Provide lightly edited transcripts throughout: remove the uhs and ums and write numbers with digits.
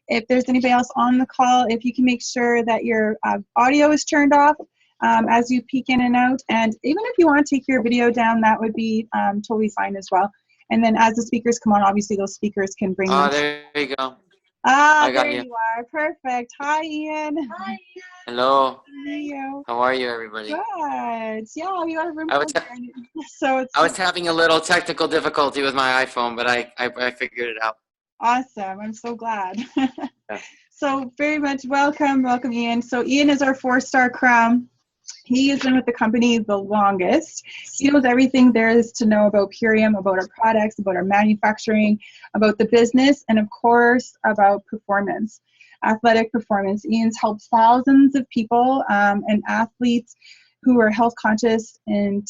If there's anybody else on the call, if you can make sure that your audio is turned off as you peek in and out. And even if you want to take your video down, that would be totally fine as well. And then as the speakers come on, obviously those speakers can bring them. There you go. There you are. Perfect. Hi, Ian. Hi, Ian. Hello. You. How are you, everybody? Good. Yeah, you got a room. I was having a little technical difficulty with my iPhone, but I figured it out. Awesome. I'm so glad. Yeah. So very much welcome, Ian. So Ian is our 4-star crown. He has been with the company the longest. He knows everything there is to know about Purium, about our products, about our manufacturing, about the business, and of course, about performance, athletic performance. Ian's helped thousands of people and athletes who are health conscious and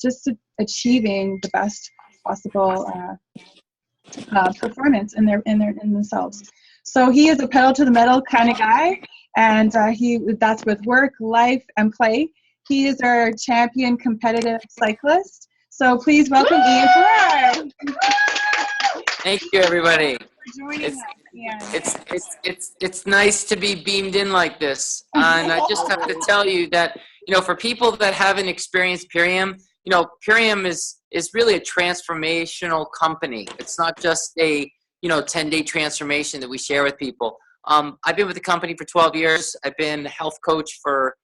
just achieving the best possible performance in themselves. So he is a pedal to the metal kind of guy, and that's with work, life, and play. He is our champion competitive cyclist. So please welcome Ian. Thank you, everybody. Joining us. Yeah. It's nice to be beamed in like this, and I just have to tell you that for people that haven't experienced Purium, Purium is really a transformational company. It's not just a 10-day transformation that we share with people. I've been with the company for 12 years. I've been a health coach for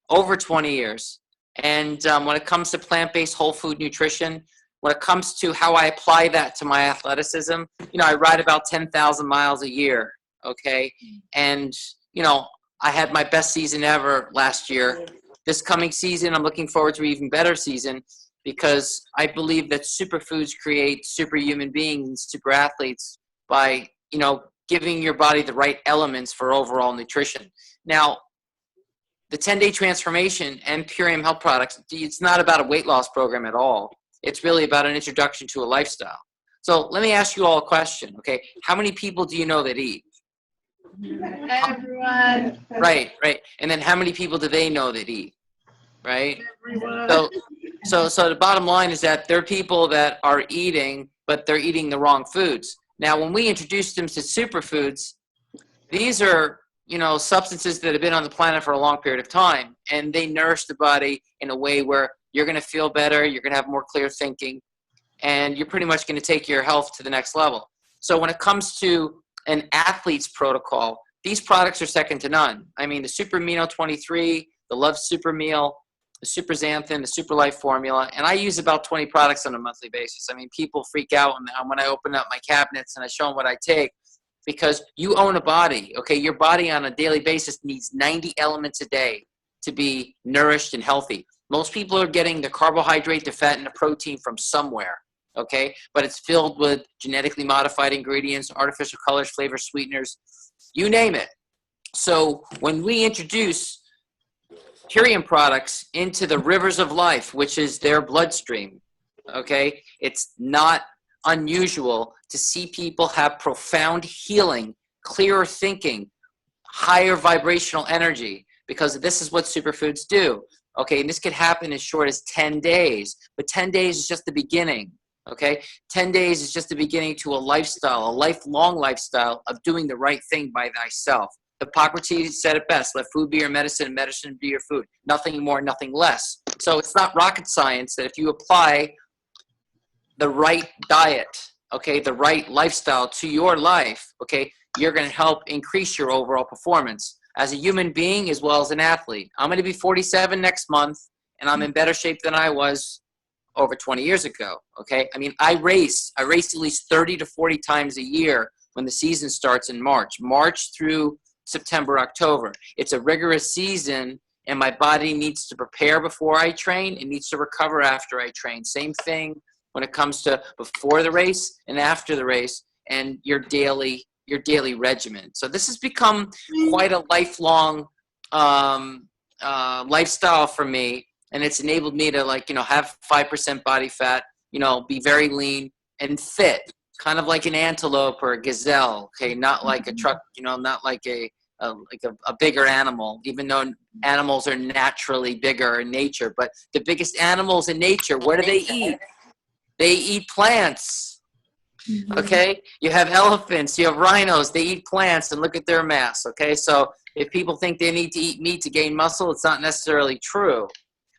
over 20 years. And when it comes to plant-based whole food nutrition, when it comes to how I apply that to my athleticism, I ride about 10,000 miles a year, okay? And, I had my best season ever last year. This coming season, I'm looking forward to an even better season because I believe that superfoods create superhuman beings and super athletes by, giving your body the right elements for overall nutrition. Now, the 10-day transformation and Purium Health products, it's not about a weight loss program at all. It's really about an introduction to a lifestyle. So let me ask you all a question, okay? How many people do you know that eat? Everyone. Right. And then how many people do they know that eat? Right? Everyone. So the bottom line is that there are people that are eating, but they're eating the wrong foods. Now, when we introduce them to superfoods, these are, substances that have been on the planet for a long period of time, and they nourish the body in a way where you're going to feel better, you're going to have more clear thinking, and you're pretty much going to take your health to the next level. So when it comes to an athlete's protocol, these products are second to none. I mean, the Super Amino 23, the Love Super Meal, the Super Xanthan, the Super Life Formula, and I use about 20 products on a monthly basis. I mean, people freak out when I open up my cabinets and I show them what I take because you own a body, okay? Your body on a daily basis needs 90 elements a day to be nourished and healthy. Most people are getting the carbohydrate, the fat, and the protein from somewhere, okay? But it's filled with genetically modified ingredients, artificial colors, flavors, sweeteners, you name it. So when we introduce Purium products into the rivers of life, which is their bloodstream, okay? It's not unusual to see people have profound healing, clearer thinking, higher vibrational energy, because this is what superfoods do, okay? And this could happen as short as 10 days, but 10 days is just the beginning, okay? 10 days is just the beginning to a lifestyle, a lifelong lifestyle of doing the right thing by thyself. Hippocrates said it best, let food be your medicine and medicine be your food. Nothing more, nothing less. So it's not rocket science that if you apply the right diet, okay, the right lifestyle to your life, okay, you're going to help increase your overall performance as a human being as well as an athlete. I'm going to be 47 next month, and I'm in better shape than I was over 20 years ago, okay? I mean, I race at least 30 to 40 times a year when the season starts in March through September, October. It's a rigorous season, and my body needs to prepare before I train. It needs to recover after I train. Same thing when it comes to before the race and after the race and your daily regimen. So this has become quite a lifelong lifestyle for me, and it's enabled me to have 5% body fat, be very lean and fit. Kind of like an antelope or a gazelle, okay, not like a truck, not like a bigger animal, even though animals are naturally bigger in nature. But the biggest animals in nature, what do they eat? They eat plants. Okay, you have elephants, you have rhinos, they eat plants, and look at their mass. Okay, so if people think they need to eat meat to gain muscle, it's not necessarily true.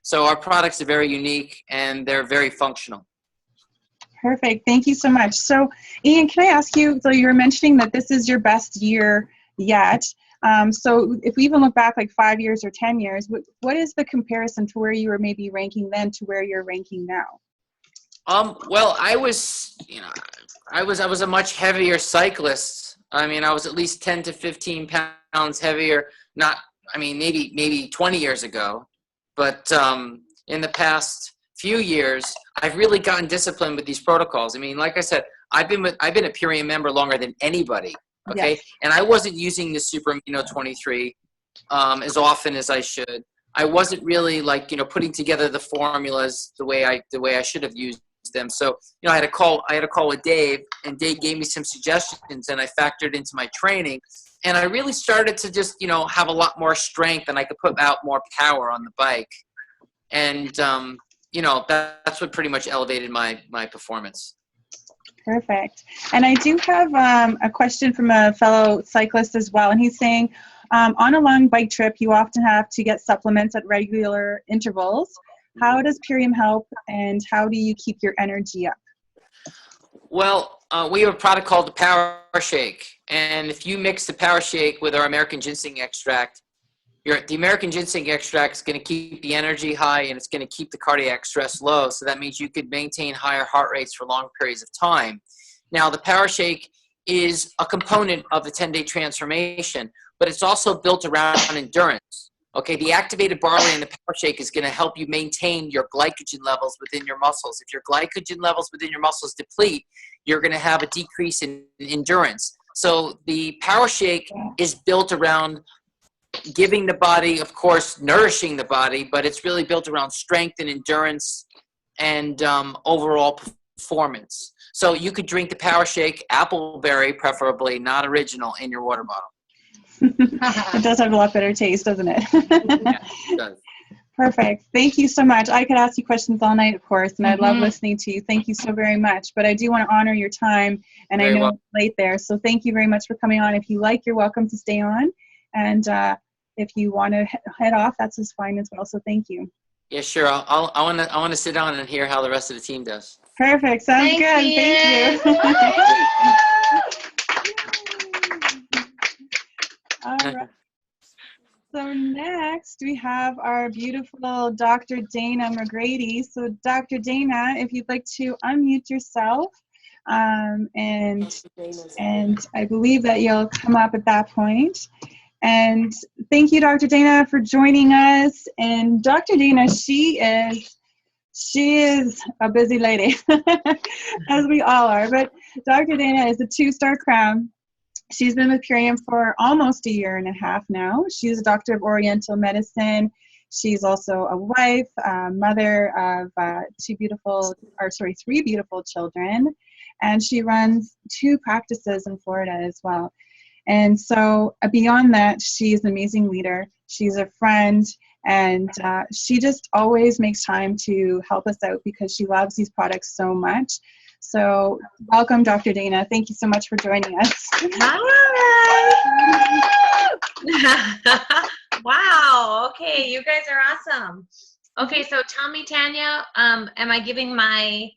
So our products are very unique and they're very functional. Perfect. Thank you so much. So Ian, can I ask you, so you were mentioning that this is your best year yet. So if we even look back like 5 years or 10 years, what is the comparison to where you were maybe ranking then to where you're ranking now? Well, I was a much heavier cyclist. I mean, I was at least 10 to 15 pounds heavier. Maybe 20 years ago, but in the past few years, I've really gotten disciplined with these protocols. I mean, like I said, I've been a Purium member longer than anybody. Okay, yes. And I wasn't using the Super Amino 23 as often as I should. I wasn't really putting together the formulas the way I should have used them. So I had a call with Dave, and Dave gave me some suggestions, and I factored into my training, and I really started to just have a lot more strength, and I could put out more power on the bike, and that's what pretty much elevated my performance. Perfect. And I do have a question from a fellow cyclist as well, and he's saying, on a long bike trip, you often have to get supplements at regular intervals. How does Purium help, and how do you keep your energy up? Well, we have a product called the Power Shake, and if you mix the Power Shake with our American ginseng extract, the American ginseng extract is going to keep the energy high, and it's going to keep the cardiac stress low. So that means you could maintain higher heart rates for long periods of time. Now, the Power Shake is a component of the 10-day transformation, but it's also built around endurance. Okay, the activated barley in the Power Shake is going to help you maintain your glycogen levels within your muscles. If your glycogen levels within your muscles deplete, you're going to have a decrease in endurance. So the Power Shake is built around giving the body, of course, nourishing the body, but it's really built around strength and endurance and overall performance. So you could drink the Power Shake, appleberry preferably, not original, in your water bottle. It does have a lot better taste, doesn't it? Yeah, it does. Perfect. Thank you so much. I could ask you questions all night, of course, and I love listening to you. Thank you so very much. But I do want to honor your time, and I know it's late there. So thank you very much for coming on. If you like, you're welcome to stay on. And if you want to head off, that's just fine as well. So thank you. Yeah, sure. I want to sit down and hear how the rest of the team does. Perfect. Sounds good. Thank you. All right. So next we have our beautiful Dr. Dana McGrady. So Dr. Dana, if you'd like to unmute yourself, and I believe that you'll come up at that point. And thank you, Dr. Dana, for joining us. And Dr. Dana, she is a busy lady, as we all are. But Dr. Dana is a 2-star crown. She's been with Purium for almost a year and a half now. She's a doctor of Oriental Medicine. She's also a wife, mother of 3 beautiful children. And she runs 2 practices in Florida as well. And so beyond that, she's an amazing leader. She's a friend, and she just always makes time to help us out because she loves these products so much. So welcome, Dr. Dana. Thank you so much for joining us. Hi. Wow. Okay, you guys are awesome. Okay, so tell me, Tania, am I giving my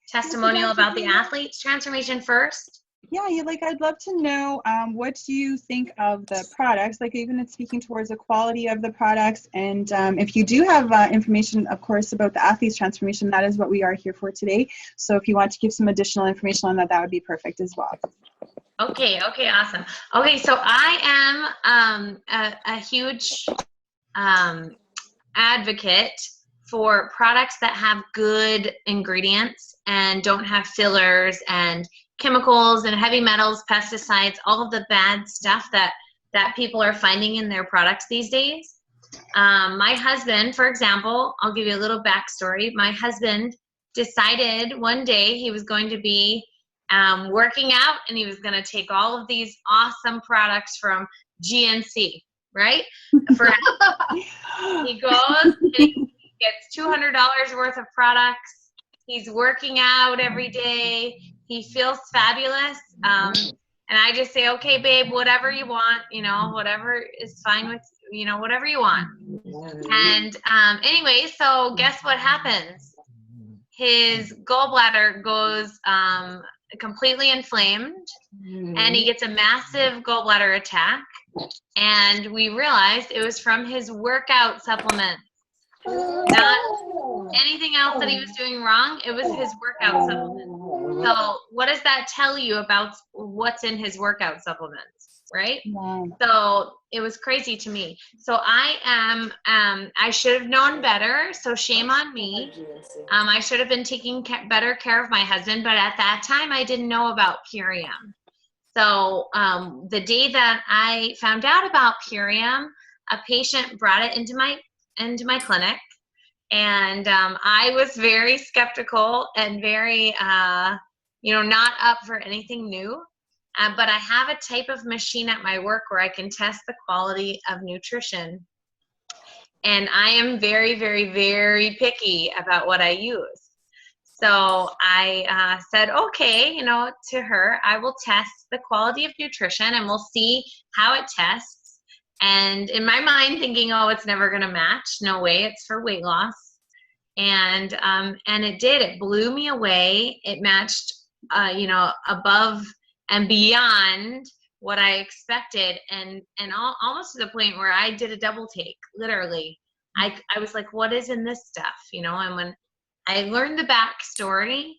testimonial about the athletes transformation first? Yeah, I'd love to know what you think of the products, even it's speaking towards the quality of the products. And if you do have information, of course, about the athletes transformation, that is what we are here for today. So if you want to give some additional information on that, that would be perfect as well. Okay, awesome. Okay, so I am a huge advocate for products that have good ingredients and don't have fillers and chemicals and heavy metals, pesticides, all of the bad stuff that people are finding in their products these days. My husband, for example, I'll give you a little backstory. My husband decided one day he was going to be working out, and he was going to take all of these awesome products from GNC, right? He goes and he gets $200 worth of products, He's working out every day. He feels fabulous. And I just say, okay, babe, whatever you want, whatever is fine with, whatever you want. And anyway, so guess what happens? His gallbladder goes completely inflamed, and he gets a massive gallbladder attack. And we realized it was from his workout supplements, not anything else that he was doing wrong. It was his workout supplements. So what does that tell you about what's in his workout supplements, right? Wow. So it was crazy to me. So I should have known better. So shame on me. I should have been taking better care of my husband, but at that time I didn't know about Purium. So the day that I found out about Purium, a patient brought it into my clinic, and I was very skeptical and very, not up for anything new. But I have a type of machine at my work where I can test the quality of nutrition. And I am very, very, very picky about what I use. So I said, okay, to her, I will test the quality of nutrition and we'll see how it tests. And in my mind thinking, oh, it's never going to match. No way, it's for weight loss. And it did. It blew me away. It matched, above and beyond what I expected, and almost to the point where I did a double take, literally. I was like, what is in this stuff, And when I learned the backstory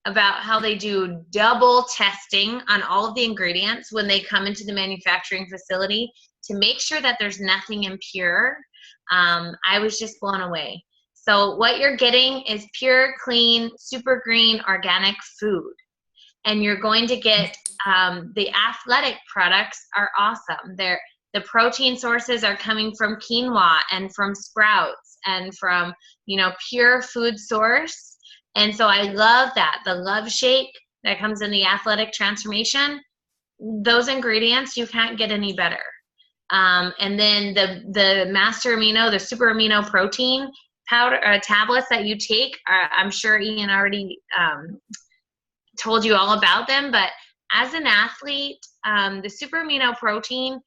about how they do double testing on all of the ingredients when they come into the manufacturing facility to make sure that there's nothing impure, I was just blown away. So what you're getting is pure, clean, super green, organic food. And you're going to get the athletic products are awesome. The protein sources are coming from quinoa and from sprouts and from, pure food source. And so I love that. The Love Shake that comes in the athletic transformation, those ingredients, you can't get any better. And then the master amino, the super amino protein powder tablets that you take, I'm sure Ian already told you all about them, but as an athlete, the super amino protein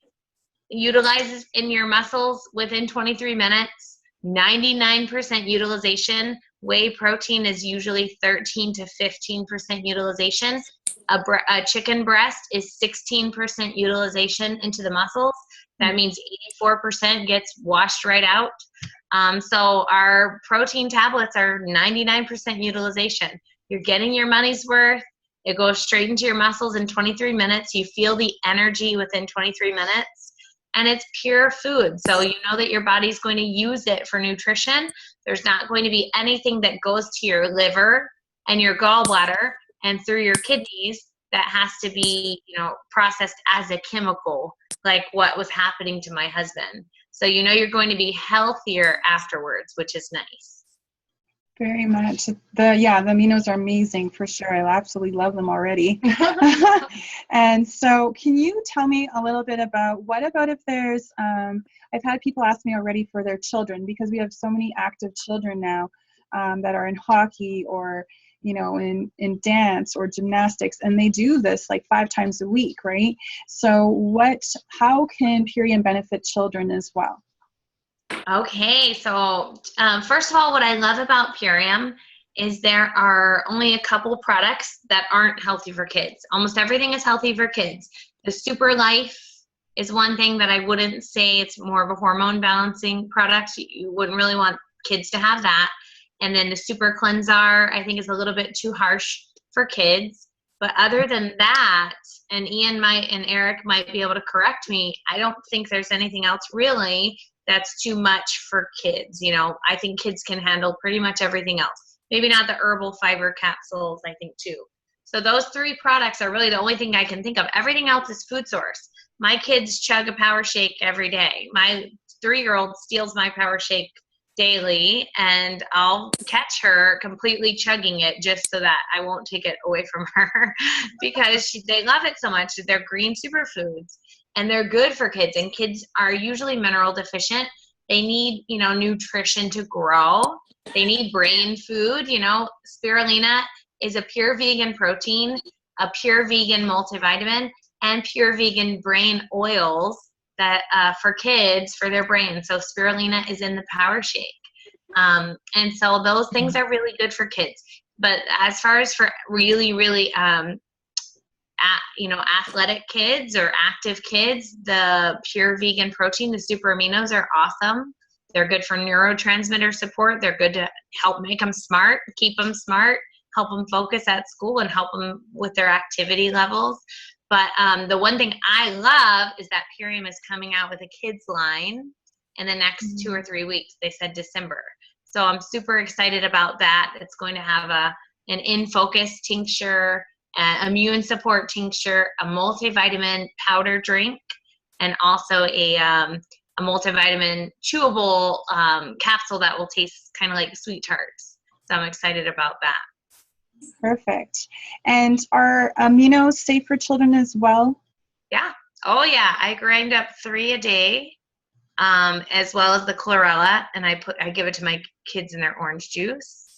utilizes in your muscles within 23 minutes, 99% utilization. Whey protein is usually 13 to 15% utilization. A chicken breast is 16% utilization into the muscles. That means 84% gets washed right out. So our protein tablets are 99% utilization. You're getting your money's worth. It goes straight into your muscles in 23 minutes. You feel the energy within 23 minutes. And it's pure food. So you know that your body's going to use it for nutrition. There's not going to be anything that goes to your liver and your gallbladder and through your kidneys that has to be, processed as a chemical, like what was happening to my husband. So you're going to be healthier afterwards, which is nice. Very much. The aminos are amazing for sure. I absolutely love them already. And so can you tell me a little bit about if there's, I've had people ask me already for their children, because we have so many active children now that are in hockey or, in dance or gymnastics, and they do this like 5 times a week, right? So how can Purium benefit children as well? Okay, so first of all, what I love about Purium is there are only a couple products that aren't healthy for kids. Almost everything is healthy for kids. The Super Life is one thing that I wouldn't say it's more of a hormone balancing product. You wouldn't really want kids to have that. And then the Super Cleanser, I think, is a little bit too harsh for kids. But other than that, and Ian and Eric might be able to correct me, I don't think there's anything else really that's too much for kids. I think kids can handle pretty much everything else. Maybe not the herbal fiber capsules, I think, too. So those 3 products are really the only thing I can think of. Everything else is food source. My kids chug a Power Shake every day. My 3-year-old steals my Power Shake daily, and I'll catch her completely chugging it just so that I won't take it away from her because they love it so much. They're green superfoods. And they're good for kids, and kids are usually mineral deficient. They need, you know, nutrition to grow. They need brain food. You know, spirulina is a pure vegan protein, a pure vegan multivitamin, and pure vegan brain oils that for kids, for their brain. So spirulina is in the Power Shake. And so those things are really good for kids. But as far as for really, really, you know, athletic kids or active kids, the pure vegan protein, the super aminos are awesome. They're good for neurotransmitter support. They're good to help make them smart, keep them smart, help them focus at school, and help them with their activity levels. But the one thing I love is that Purium is coming out with a kids line in the next 2 or 3 weeks. They said December. So I'm super excited about that. It's going to have an in-focus tincture, immune support tincture, a multivitamin powder drink, and also a multivitamin chewable capsule that will taste kind of like sweet tarts. So I'm excited about that. Perfect. And are aminos safe for children as well? Yeah. Oh yeah. I grind up 3 a day, as well as the chlorella, and I give it to my kids in their orange juice.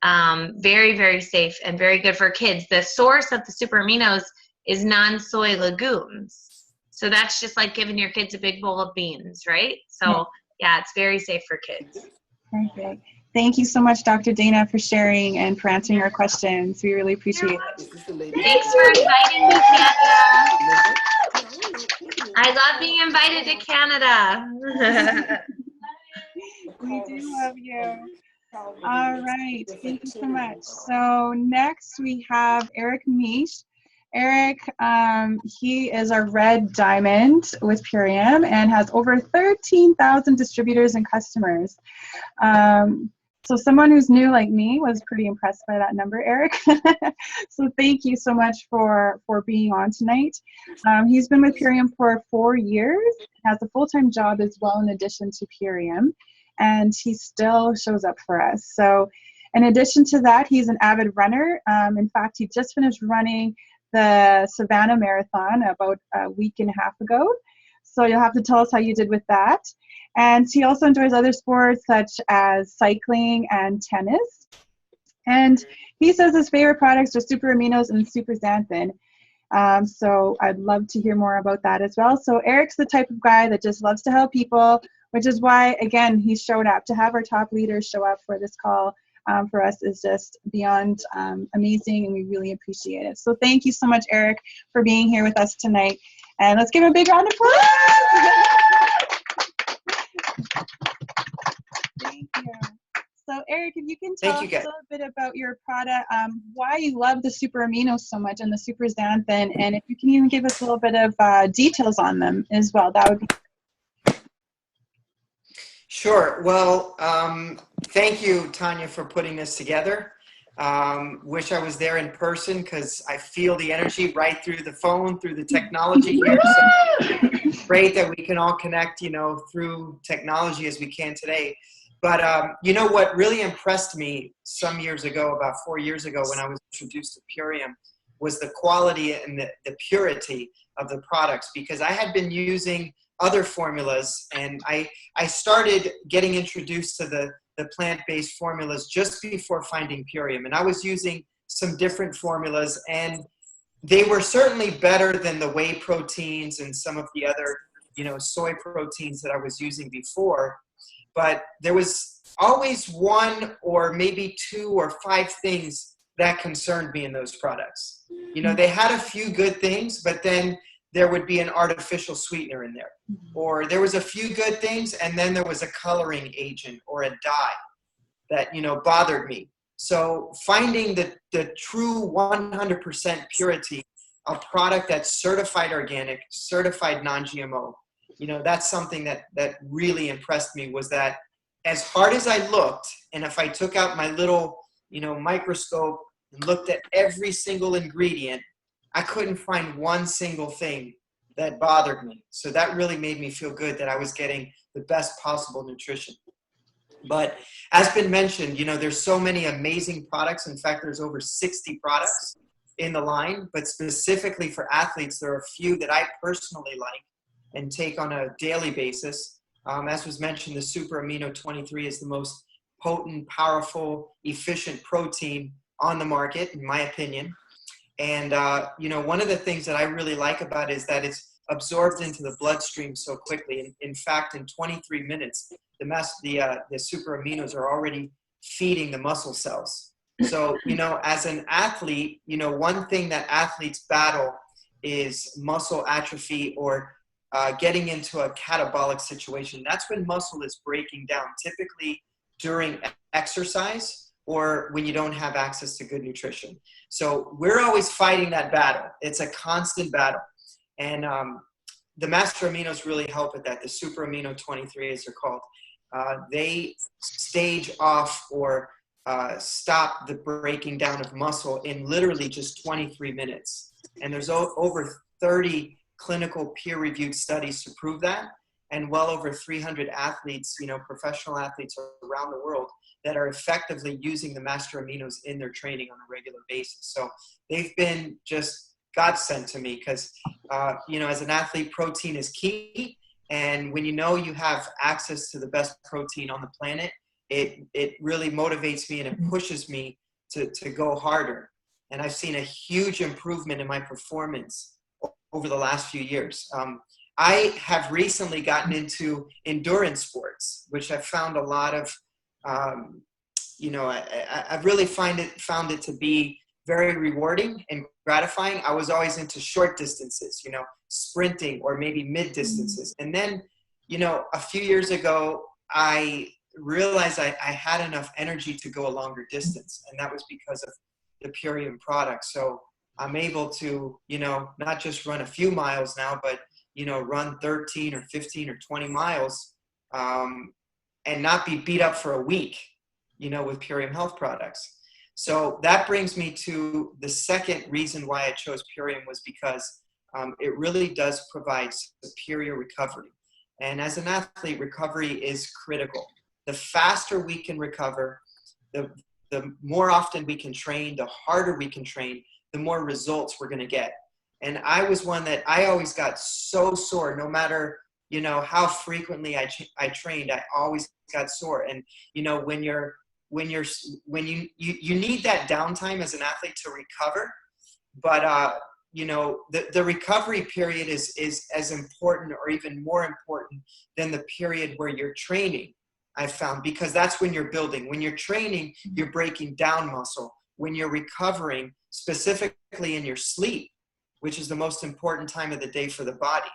Very, very safe and very good for kids. The source of the super aminos is non-soy legumes. So that's just like giving your kids a big bowl of beans, right? So yeah, it's very safe for kids. Perfect. Thank you so much, Dr. Dana, for sharing and for answering our questions. We really appreciate it. Thanks for inviting me, Tania. I love being invited to Canada. We do love you. All right. Thank you so much. So next we have Eric Misch. Eric, he is our red diamond with Purium and has over 13,000 distributors and customers. So someone who's new like me was pretty impressed by that number, Eric. So thank you so much for being on tonight. He's been with Purium for 4 years, has a full-time job as well in addition to Purium, and he still shows up for us. So in addition to that, he's an avid runner. In fact, he just finished running the Savannah Marathon about a week and a half ago. So you'll have to tell us how you did with that. And he also enjoys other sports such as cycling and tennis. And he says his favorite products are super aminos and super xanthan. So I'd love to hear more about that as well. So Eric's the type of guy that just loves to help people, which is why, again, he showed up. To have our top leaders show up for this call for us is just beyond amazing, and we really appreciate it. So thank you so much, Eric, for being here with us tonight. And let's give him a big round of applause. Thank you. So Eric, if you can tell us a little bit about your product, why you love the super aminos so much and the super xanthan, and if you can even give us a little bit of details on them as well, that would be great. Sure. Well, thank you, Tania, for putting this together. Wish I was there in person because I feel the energy right through the phone, through the technology here. So great that we can all connect, you know, through technology as we can today. But you know what really impressed me some years ago, about 4 years ago, when I was introduced to Purium, was the quality and the purity of the products, because I had been using other formulas, and I started getting introduced to the plant-based formulas just before finding Purium. And I was using some different formulas, and they were certainly better than the whey proteins and some of the other, you know, soy proteins that I was using before. But there was always 1 or maybe 2 or 5 things that concerned me in those products. You know, they had a few good things, but then there would be an artificial sweetener in there. Or there was a few good things, and then there was a coloring agent or a dye that, you know, bothered me. So finding the true 100% purity, a product that's certified organic, certified non-GMO, you know, that's something that really impressed me, was that as hard as I looked, and if I took out my little, you know, microscope and looked at every single ingredient, I couldn't find one single thing that bothered me. So that really made me feel good that I was getting the best possible nutrition. But as been mentioned, you know, there's so many amazing products. In fact, there's over 60 products in the line, but specifically for athletes, there are a few that I personally like and take on a daily basis. As was mentioned, the super amino 23 is the most potent, powerful, efficient protein on the market, in my opinion. And, one of the things that I really like about it is that it's absorbed into the bloodstream so quickly. In fact, in 23 minutes, the super aminos are already feeding the muscle cells. So, as an athlete, one thing that athletes battle is muscle atrophy or getting into a catabolic situation. That's when muscle is breaking down, typically during exercise or when you don't have access to good nutrition. So we're always fighting that battle. It's a constant battle. And the master aminos really help with that. The super amino 23, as they're called, they stage off or stop the breaking down of muscle in literally just 23 minutes. And there's over 30 clinical peer-reviewed studies to prove that, and well over 300 athletes, professional athletes around the world that are effectively using the master aminos in their training on a regular basis. So they've been just godsend to me because, as an athlete, protein is key. And when you have access to the best protein on the planet, it really motivates me and it pushes me to go harder. And I've seen a huge improvement in my performance over the last few years. I have recently gotten into endurance sports, which I've found a lot of, I've really found it to be very rewarding and gratifying. I was always into short distances, sprinting or maybe mid distances. And then, a few years ago, I realized I had enough energy to go a longer distance. And that was because of the Purium product. So I'm able to, not just run a few miles now, but, run 13 or 15 or 20 miles and not be beat up for a week, with Purium Health products. So that brings me to the second reason why I chose Purium was because it really does provide superior recovery. And as an athlete, recovery is critical. The faster we can recover, the more often we can train, the harder we can train, the more results we're going to get. And I was one that I always got so sore, no matter, how frequently I trained, I always got sore. And, when you need that downtime as an athlete to recover, but, the recovery period is as important or even more important than the period where you're training, I've found, because that's when you're building. When you're training, you're breaking down muscle. When you're recovering, specifically in your sleep, which is the most important time of the day for the body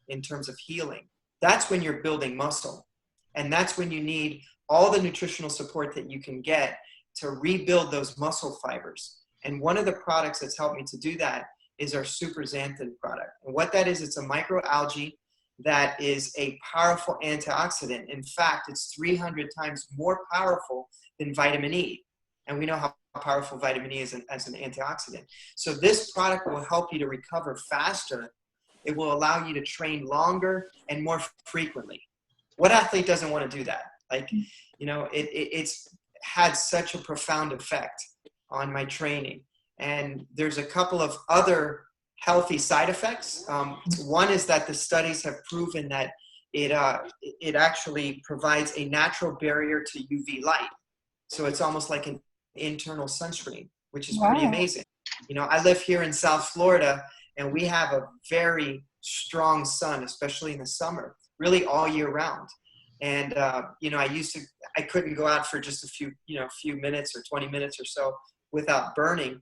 in terms of healing, that's when you're building muscle. And that's when you need all the nutritional support that you can get to rebuild those muscle fibers. And one of the products that's helped me to do that is our Super Xanthan product. And what that is, it's a microalgae that is a powerful antioxidant. In fact, it's 300 times more powerful than vitamin E. And we know how powerful vitamin E is as an antioxidant. So this product will help you to recover faster. It will allow you to train longer and more frequently. What athlete doesn't want to do that? It's had such a profound effect on my training. And there's a couple of other healthy side effects. One is that the studies have proven that it actually provides a natural barrier to UV light. So it's almost like an internal sunscreen, which is pretty amazing. I live here in South Florida, and we have a very strong sun, especially in the summer, really all year round. And, I couldn't go out for just a few minutes or 20 minutes or so without burning.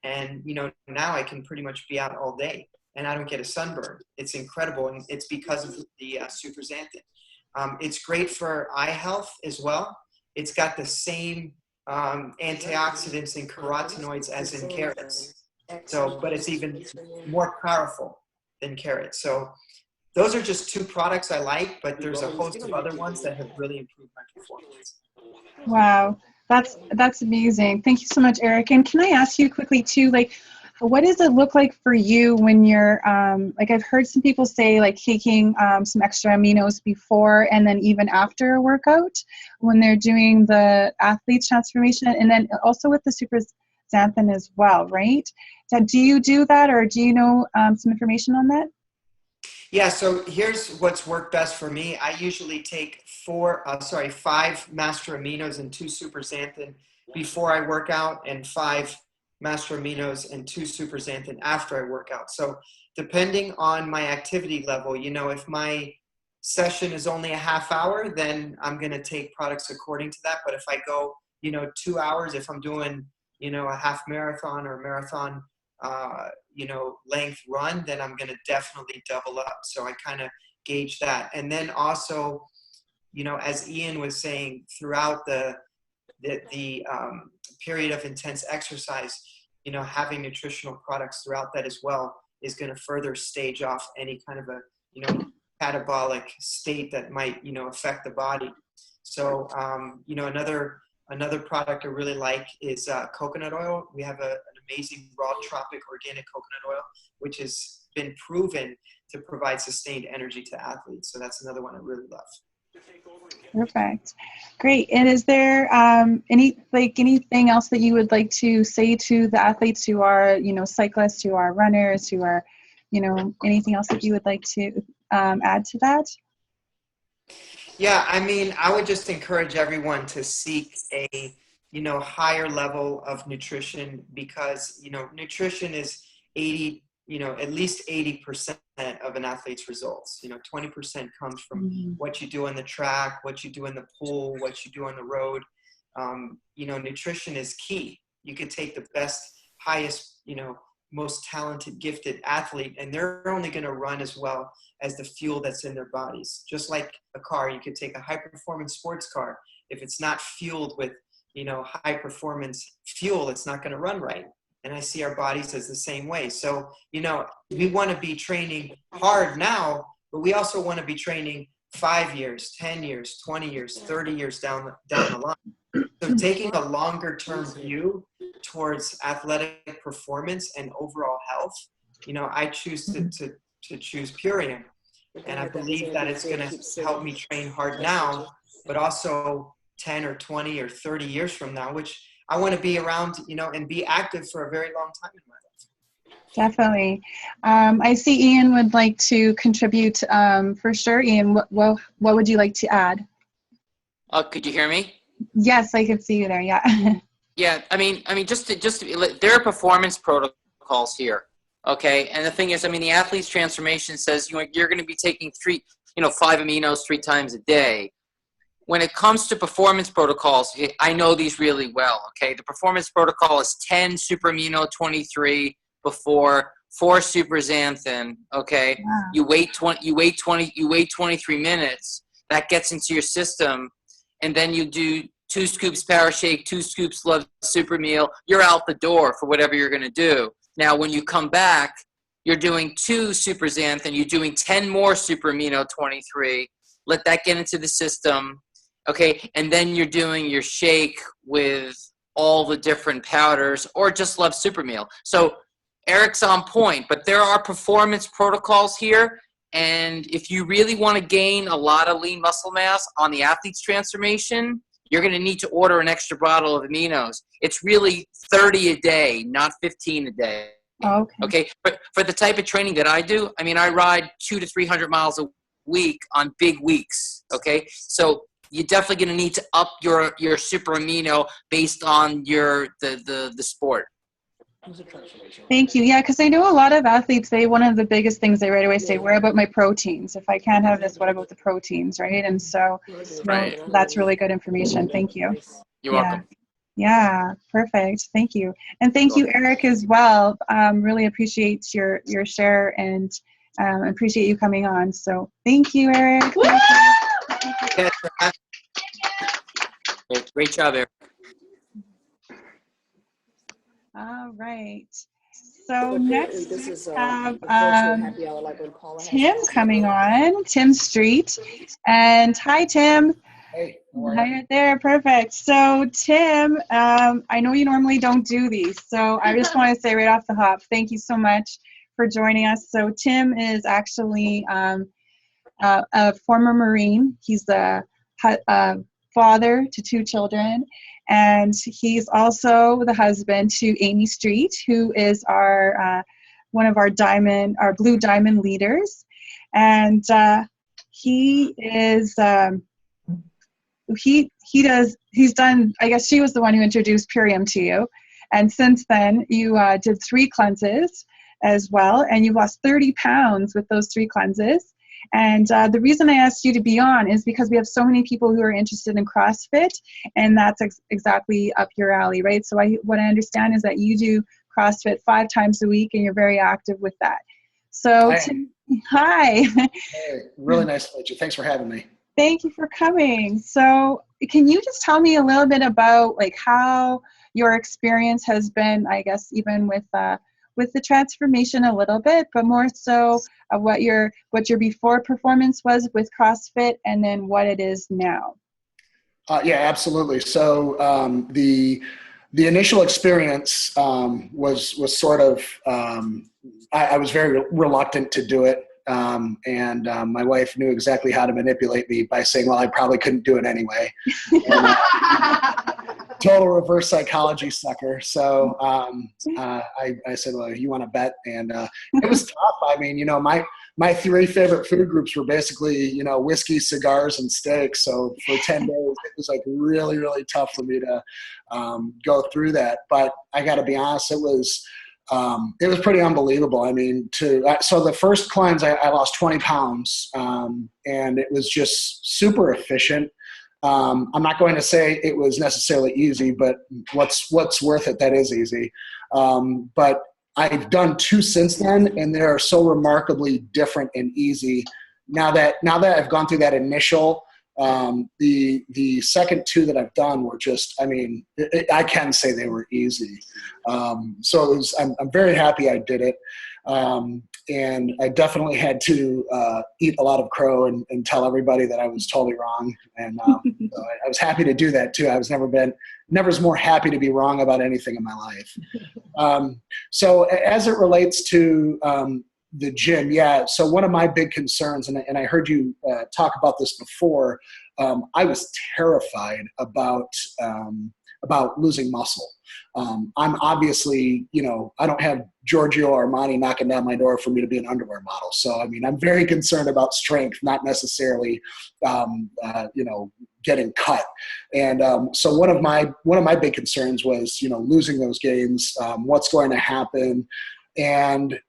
And, now I can pretty much be out all day and I don't get a sunburn. It's incredible. And it's because of the Super Xanthan. It's great for eye health as well. It's got the same antioxidants and carotenoids as in carrots. But it's even more powerful than carrots. So those are just two products I like, but there's a host of other ones that have really improved my performance. Wow, that's amazing. Thank you so much, Eric. And can I ask you quickly too, what does it look like for you when you're, I've heard some people say taking some extra aminos before and then even after a workout when they're doing the athlete's transformation, and then also with the Super Xanthan as well, right? So do you do that, or do you know some information on that? Yeah, so here's what's worked best for me. I usually take 5 master aminos and 2 super xanthan before I work out, and 5 master aminos and 2 super xanthan after I work out. So depending on my activity level, if my session is only a half hour, then I'm going to take products according to that. But if I go, 2 hours, if I'm doing, a half marathon or marathon, length run, then I'm going to definitely double up. So I kind of gauge that. And then also, as Ian was saying, throughout the period of intense exercise, having nutritional products throughout that as well is going to further stage off any kind of a, catabolic state that might, affect the body. So, another product I really like is coconut oil. We have an amazing raw tropic organic coconut oil, which has been proven to provide sustained energy to athletes. So that's another one I really love. Perfect. Great. And is there anything else that you would like to say to the athletes who are, cyclists, who are runners, who are, anything else that you would like to add to that? Yeah, I would just encourage everyone to seek a, higher level of nutrition, because, nutrition is at least 80% of an athlete's results. 20% comes from what you do on the track, what you do in the pool, what you do on the road. Nutrition is key. You could take the best, highest, most talented, gifted athlete, and they're only going to run as well as the fuel that's in their bodies. Just like a car, you could take a high-performance sports car. If it's not fueled with, high-performance fuel, it's not going to run right. And I see our bodies as the same way. So, we want to be training hard now, but we also want to be training 5 years, 10 years, 20 years, 30 years down the line. So taking a longer term view towards athletic performance and overall health, I choose to choose Purium. And I believe that it's going to help me train hard now, but also 10 or 20 or 30 years from now, which I want to be around, and be active for a very long time in my life. Definitely. I see Ian would like to contribute for sure. Ian, what would you like to add? Could you hear me? Yes, I can see you there. Yeah. Yeah. There are performance protocols here. Okay. And the thing is, the athlete's transformation says you're going to be taking 5 aminos 3 times a day. When it comes to performance protocols, I know these really well. Okay. The performance protocol is 10 super amino 23 before, 4 super xanthan. Okay. Wow. You wait 23 minutes. That gets into your system. And then you do 2 scoops power shake, 2 scoops love super meal. You're out the door for whatever you're going to do. Now, when you come back, you're doing 2 super xanthan. You're doing 10 more super amino 23. Let that get into the system. Okay. And then you're doing your shake with all the different powders, or just love super meal. So Eric's on point, but there are performance protocols here. And if you really want to gain a lot of lean muscle mass on the athlete's transformation, you're going to need to order an extra bottle of aminos. It's really 30 a day, not 15 a day. Oh, okay. But for the type of training that I do, I ride 200 to 300 miles a week on big weeks. Okay. So you're definitely going to need to up your super amino based on the sport. Thank you. Yeah, because I know a lot of athletes, one of the biggest things they right away say, what about my proteins? If I can't have this, what about the proteins, right? And so right. That's really good information. Thank you. You're welcome. Yeah, perfect. Thank you. And thank you, Eric, as well. Really appreciate your share, and appreciate you coming on. So thank you, Eric. Thank you. Great job, Eric. All right. So next we have Tim coming on, Tim Street. And hi, Tim. Hey, hi there. Perfect. So Tim, I know you normally don't do these, so I just want to say right off the hop, thank you so much for joining us. So Tim is actually a former Marine. He's the father to 2 children. And he's also the husband to Amy Street, who is our one of our blue diamond leaders. and he is he's done, I guess she was the one who introduced Purium to you, and since then you did 3 cleanses as well, and you've lost 30 pounds with those 3 cleanses. And the reason I asked you to be on is because we have so many people who are interested in CrossFit, and that's exactly up your alley, right? So what I understand is that you do CrossFit 5 times a week, and you're very active with that. So, hi. Hey, really nice to meet you. Thanks for having me. Thank you for coming. So, can you just tell me a little bit about like how your experience has been, I guess, even with the transformation a little bit, but more so what your before performance was with CrossFit, and then what it is now? Yeah, absolutely. So the initial experience was sort of I was very reluctant to do it, and my wife knew exactly how to manipulate me by saying, "Well, I probably couldn't do it anyway." And, total reverse psychology sucker. So I said, "Well, you want to bet?" And it was tough. I mean, you know, my 3 favorite food groups were basically, you know, whiskey, cigars, and steak. So for 10 days, it was like really, really tough for me to go through that. But I got to be honest, it was pretty unbelievable. I mean, so the first cleanse, I lost 20 pounds, and it was just super efficient. I'm not going to say it was necessarily easy, but what's worth it, that is easy. But I've done 2 since then, and they are so remarkably different and easy. Now that I've gone through that initial, the second 2 that I've done were just, I mean, I can say they were easy. So I'm very happy I did it. And I definitely had to eat a lot of crow and tell everybody that I was totally wrong. And so I was happy to do that too. I was never was more happy to be wrong about anything in my life. So as it relates to the gym, yeah. So one of my big concerns, and I heard you talk about this before, I was terrified about losing muscle. I'm obviously, you know, I don't have Giorgio Armani knocking down my door for me to be an underwear model. So, I mean, I'm very concerned about strength, not necessarily, you know, getting cut. And so one of my big concerns was, you know, losing those gains, what's going to happen. And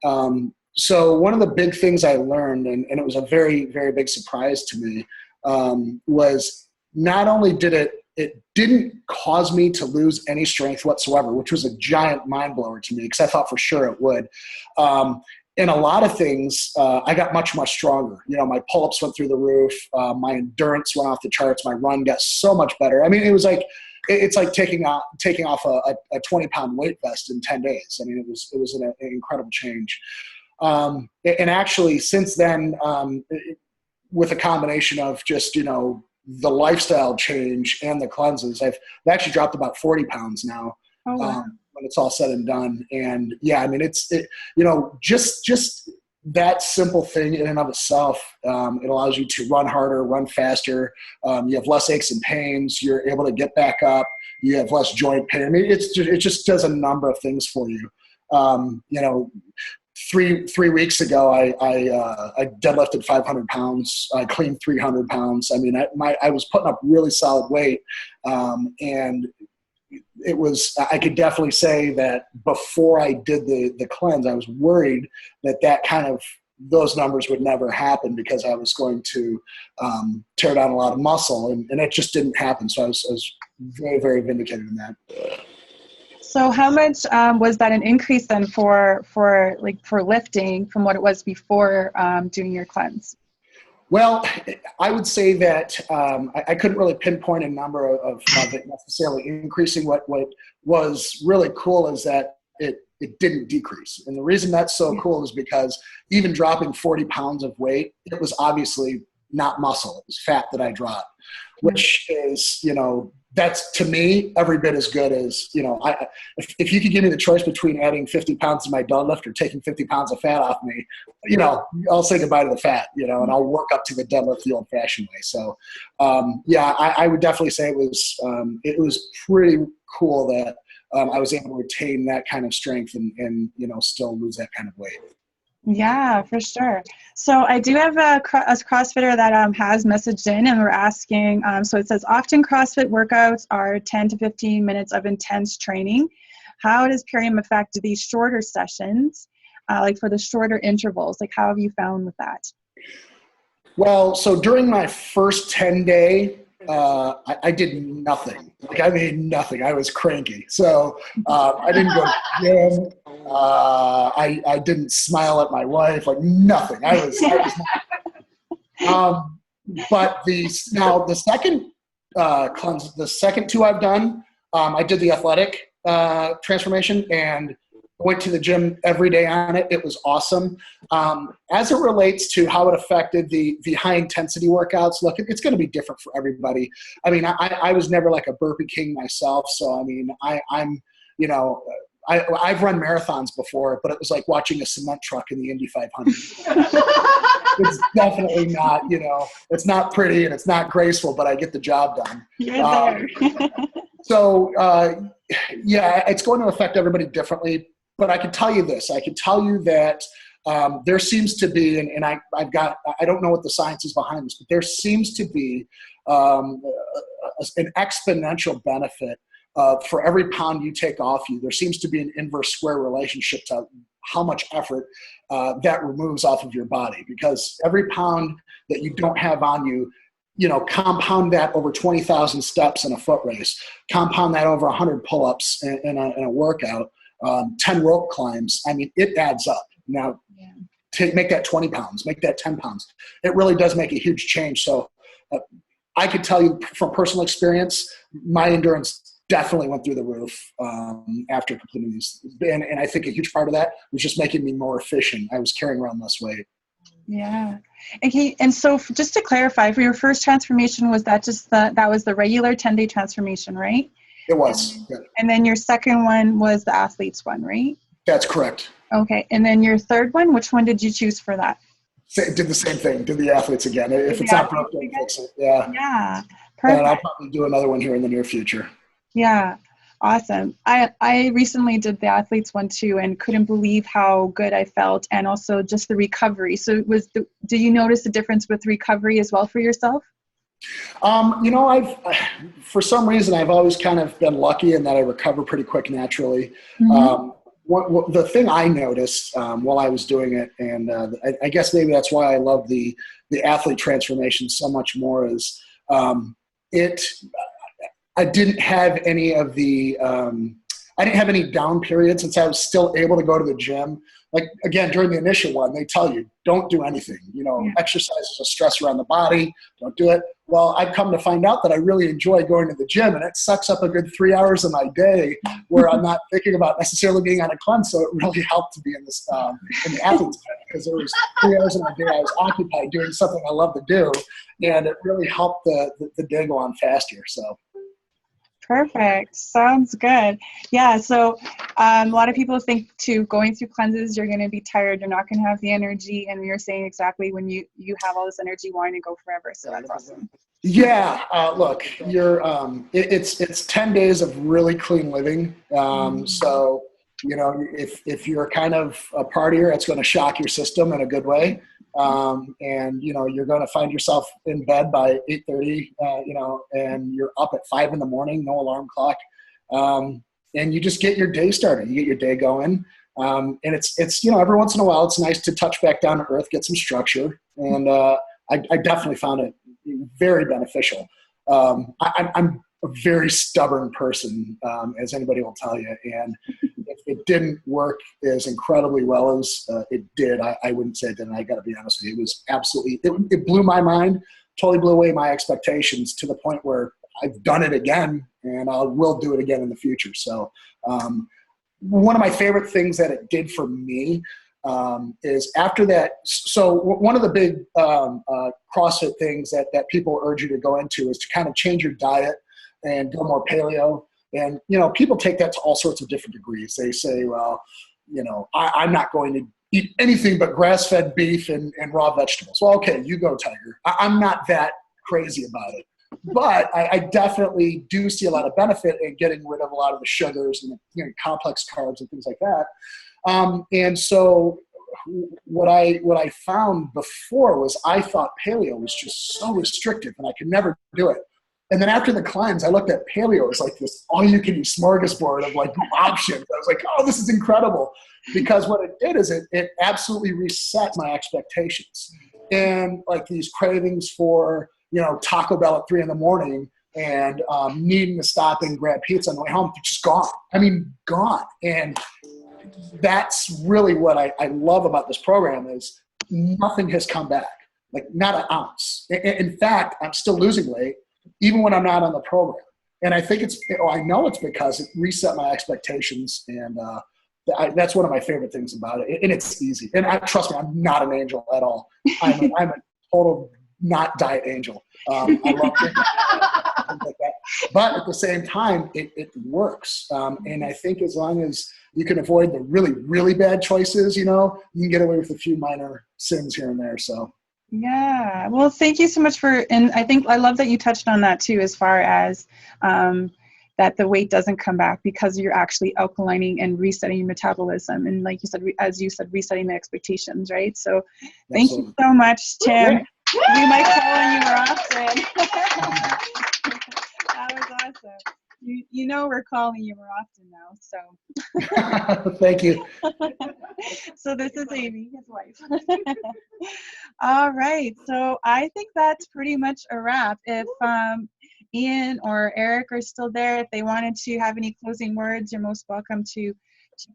so one of the big things I learned, and it was a very, very big surprise to me, was not only did it didn't cause me to lose any strength whatsoever, which was a giant mind blower to me because I thought for sure it would. In a lot of things, I got much, much stronger. You know, my pull-ups went through the roof. My endurance went off the charts. My run got so much better. I mean, it was like, it's like taking off a 20-pound weight vest in 10 days. I mean, it was an incredible change. And actually since then, with a combination of just, you know, the lifestyle change and the cleanses, I've actually dropped about 40 pounds now. Oh, wow. When it's all said and done. And yeah, I mean, you know, just that simple thing in and of itself, it allows you to run harder, run faster. You have less aches and pains. You're able to get back up. You have less joint pain. I mean, it just does a number of things for you. You know, three weeks ago, I deadlifted 500 pounds. I cleaned 300 pounds. I mean, I was putting up really solid weight. And it was, I could definitely say that before I did the cleanse, I was worried that kind of, those numbers would never happen because I was going to tear down a lot of muscle, and it just didn't happen. So I was very, very vindicated in that. So how much was that an increase then for lifting from what it was before doing your cleanse? Well, I would say that I couldn't really pinpoint a number of it necessarily increasing. What was really cool is that it didn't decrease. And the reason that's so cool is because even dropping 40 pounds of weight, it was obviously not muscle. It was fat that I dropped, which is, you know, that's to me every bit as good as, you know, if you could give me the choice between adding 50 pounds to my deadlift or taking 50 pounds of fat off me, you know, I'll say goodbye to the fat, you know, and I'll work up to the deadlift the old fashioned way. So, yeah, I would definitely say it was pretty cool that I was able to retain that kind of strength and, you know, still lose that kind of weight. Yeah, for sure. So I do have a CrossFitter that has messaged in, and we're asking, so it says, often CrossFit workouts are 10 to 15 minutes of intense training. How does Purium affect these shorter sessions, like for the shorter intervals? Like, how have you found with that? Well, so during my first 10-day, I did nothing. Like, I made nothing. I was cranky. So I didn't go to the gym. I didn't smile at my wife. Like, nothing. I was but the second cleanse, the second two I've done, I did the athletic transformation and went to the gym every day on it. It was awesome. As it relates to how it affected the high intensity workouts, look, it's going to be different for everybody. I mean, I was never like a burpee king myself. So, I mean, I'm, you know, I've run marathons before, but it was like watching a cement truck in the Indy 500. It's definitely not, you know, it's not pretty and it's not graceful, but I get the job done. You're there. So, yeah, it's going to affect everybody differently. But I can tell you this. I can tell you that there seems to be, and I don't know what the science is behind this, but there seems to be an exponential benefit for every pound you take off you. There seems to be an inverse square relationship to how much effort that removes off of your body, because every pound that you don't have on you, you know, compound that over 20,000 steps in a foot race, compound that over 100 pull-ups in a workout, 10 rope climbs. I mean, it adds up. Now, make that 20 pounds, make that 10 pounds. It really does make a huge change. So I could tell you from personal experience, my endurance definitely went through the roof after completing these. And I think a huge part of that was just making me more efficient. I was carrying around less weight. Yeah. Okay. And so just to clarify, for your first transformation, was that just that was the regular 10-day transformation, right? It was. And then your second one was the athletes one, right? That's correct. Okay. And then your third one, which one did you choose for that? Did the same thing. Did the athletes again. If it's not broken, fix it. Yeah. Yeah. Perfect. And I'll probably do another one here in the near future. Yeah. Awesome. I recently did the athletes one too, and couldn't believe how good I felt, and also just the recovery. So did you notice a difference with recovery as well for yourself? You know, for some reason, I've always kind of been lucky in that I recover pretty quick naturally. Mm-hmm. The thing I noticed while I was doing it, and I guess maybe that's why I love the athlete transformation so much more, is I didn't have any of the I didn't have any down periods, since I was still able to go to the gym. Like, again, during the initial one, they tell you, don't do anything. You know, exercise is a stressor on the body. Don't do it. Well, I've come to find out that I really enjoy going to the gym, and it sucks up a good 3 hours of my day where I'm not thinking about necessarily being on a cleanse. So it really helped to be in this in the athlete's tent, because there was 3 hours of my day I was occupied doing something I love to do, and it really helped the day go on faster. So. Perfect. Sounds good. Yeah. So a lot of people think too, going through cleanses, you're going to be tired. You're not going to have the energy. And you're saying exactly when you have all this energy wanting to go forever. So that's awesome. Yeah. Look, it's 10 days of really clean living. So, you know, if you're kind of a partier, it's going to shock your system in a good way. And, you know, you're going to find yourself in bed by 8:30, you know, and you're up at 5 a.m, no alarm clock. And you just get your day started. You get your day going. And it's, you know, every once in a while, it's nice to touch back down to earth, get some structure. And I definitely found it very beneficial. I'm a very stubborn person, as anybody will tell you. And if it didn't work as incredibly well as it did, I wouldn't say it didn't. I got to be honest with you. It was absolutely, it blew my mind, totally blew away my expectations, to the point where I've done it again, and I will do it again in the future. So one of my favorite things that it did for me is after that. So one of the big CrossFit things that people urge you to go into is to kind of change your diet and go more paleo. And, you know, people take that to all sorts of different degrees. They say, well, you know, I'm not going to eat anything but grass-fed beef and raw vegetables. Well, okay, you go, Tiger. I'm not that crazy about it. But I definitely do see a lot of benefit in getting rid of a lot of the sugars and, you know, complex carbs and things like that. And so what I found before was I thought paleo was just so restrictive and I could never do it. And then after the cleanse, I looked at paleo as like this all-you-can-eat smorgasbord of like options. I was like, oh, this is incredible. Because what it did is it absolutely reset my expectations. And like these cravings for, Taco Bell at 3 a.m. and needing to stop and grab pizza on the way home, they're just gone. I mean, gone. And that's really what I love about this program is nothing has come back, like not an ounce. In fact, I'm still losing weight even when I'm not on the program. And I think I know it's because it reset my expectations. And that's one of my favorite things about it. And it's easy. And trust me, I'm not an angel at all. I'm a total not diet angel. I love things like that. But at the same time, it works. And I think as long as you can avoid the really, really bad choices, you can get away with a few minor sins here and there. So. Yeah. Well, thank you so much and I love that you touched on that too, as far as that the weight doesn't come back because you're actually alkalining and resetting your metabolism. And like you said, as you said, resetting the expectations, right? So thank you so much, Tim. Yeah. We might call on you more often. That was awesome. We're calling you more often now, so. Thank you. So this is Amy, his wife. All right, so I think that's pretty much a wrap. If Ian or Eric are still there, if they wanted to have any closing words, you're most welcome to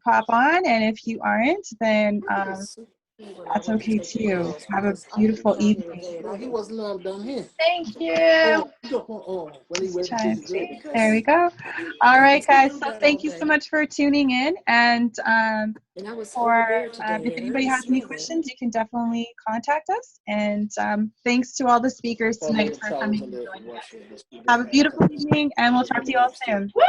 pop on. And if you aren't, then that's okay too. Have a beautiful evening. He wasn't done here. Thank you. There we go. All right, guys. So thank you so much for tuning in. And if anybody has any questions, you can definitely contact us. And thanks to all the speakers tonight for coming and joining us. Have a beautiful evening, and we'll talk to you all soon. Woo!